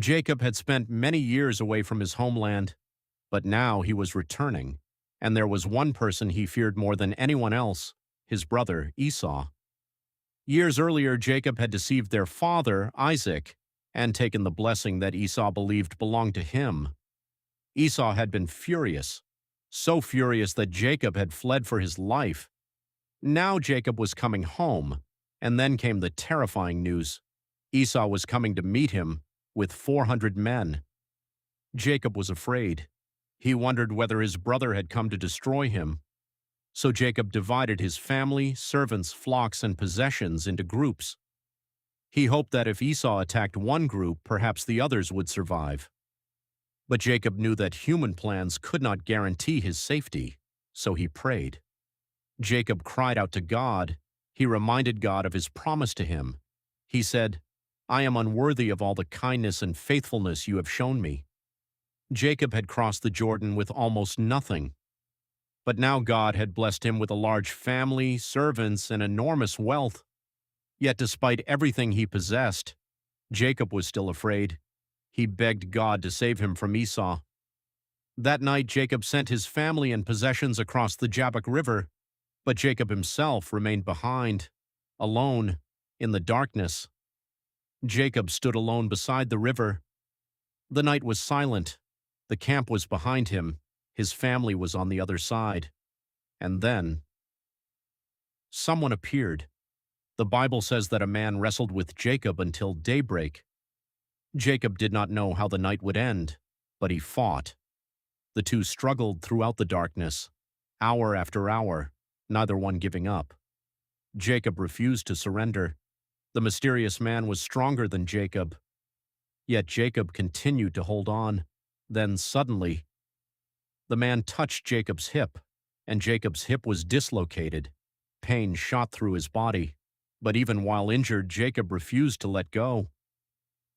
Jacob had spent many years away from his homeland, but now he was returning, and there was one person he feared more than anyone else, his brother Esau. Years earlier, Jacob had deceived their father, Isaac, and taken the blessing that Esau believed belonged to him. Esau had been furious, so furious that Jacob had fled for his life. Now Jacob was coming home, and then came the terrifying news. Esau was coming to meet him with 400 men. Jacob was afraid. He wondered whether his brother had come to destroy him. So Jacob divided his family, servants, flocks, and possessions into groups. He hoped that if Esau attacked one group, perhaps the others would survive. But Jacob knew that human plans could not guarantee his safety, so he prayed. Jacob cried out to God. He reminded God of his promise to him. He said, "I am unworthy of all the kindness and faithfulness you have shown me." Jacob had crossed the Jordan with almost nothing. But now God had blessed him with a large family, servants, and enormous wealth. Yet despite everything he possessed, Jacob was still afraid. He begged God to save him from Esau. That night Jacob sent his family and possessions across the Jabbok River, but Jacob himself remained behind, alone, in the darkness. Jacob stood alone beside the river. The night was silent. The camp was behind him. His family was on the other side. And then someone appeared. The Bible says that a man wrestled with Jacob until daybreak. Jacob did not know how the night would end, but he fought. The two struggled throughout the darkness, hour after hour, neither one giving up. Jacob refused to surrender. The mysterious man was stronger than Jacob. Yet Jacob continued to hold on. Then suddenly, the man touched Jacob's hip, and Jacob's hip was dislocated. Pain shot through his body. But even while injured, Jacob refused to let go.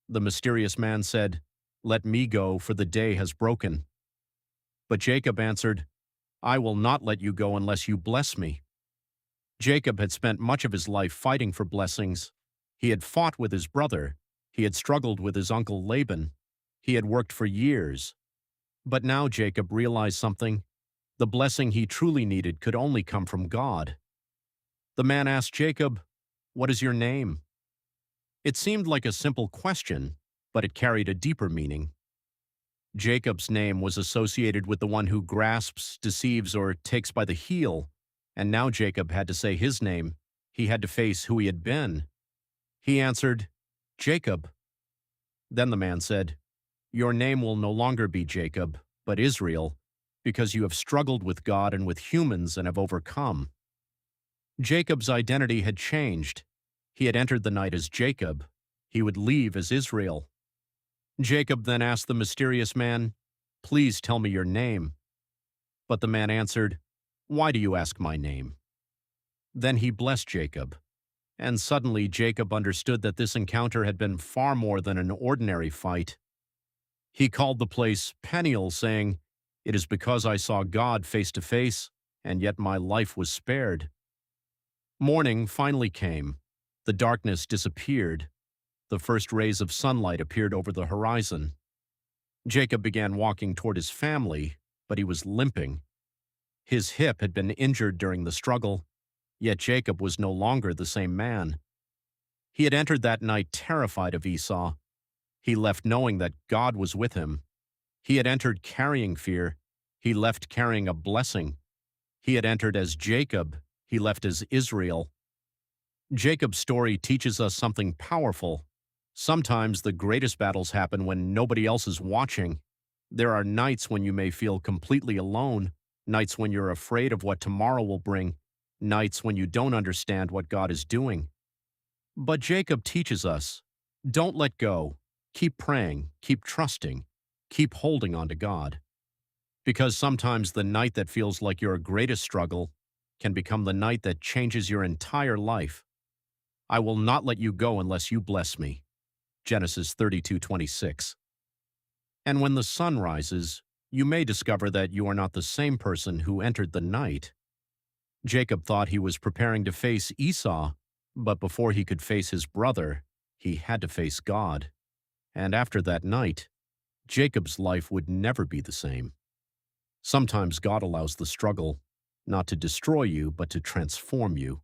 The mysterious man said, "Let me go, for the day has broken." But Jacob answered, "I will not let you go unless you bless me." Jacob had spent much of his life fighting for blessings. He had fought with his brother. He had struggled with his uncle Laban. He had worked for years. But now Jacob realized something. The blessing he truly needed could only come from God. The man asked Jacob, "What is your name?" It seemed like a simple question, but it carried a deeper meaning. Jacob's name was associated with the one who grasps, deceives, or takes by the heel, and now Jacob had to say his name. He had to face who he had been. He answered, "Jacob." Then the man said, "Your name will no longer be Jacob, but Israel, because you have struggled with God and with humans and have overcome." Jacob's identity had changed. He had entered the night as Jacob. He would leave as Israel. Jacob then asked the mysterious man, "Please tell me your name." But the man answered, "Why do you ask my name?" Then he blessed Jacob. And suddenly Jacob understood that this encounter had been far more than an ordinary fight. He called the place Peniel, saying, "It is because I saw God face to face, and yet my life was spared." Morning finally came. The darkness disappeared. The first rays of sunlight appeared over the horizon. Jacob began walking toward his family, but he was limping. His hip had been injured during the struggle, yet Jacob was no longer the same man. He had entered that night terrified of Esau. He left knowing that God was with him. He had entered carrying fear. He left carrying a blessing. He had entered as Jacob. He left as Israel. Jacob's story teaches us something powerful. Sometimes the greatest battles happen when nobody else is watching. There are nights when you may feel completely alone, nights when you're afraid of what tomorrow will bring, nights when you don't understand what God is doing. But Jacob teaches us, don't let go. Keep praying, keep trusting, keep holding on to God. Because sometimes the night that feels like your greatest struggle can become the night that changes your entire life. I will not let you go unless you bless me. Genesis 32:26. And when the sun rises, you may discover that you are not the same person who entered the night. Jacob thought he was preparing to face Esau, but before he could face his brother, he had to face God. And after that night, Jacob's life would never be the same. Sometimes God allows the struggle not to destroy you, but to transform you.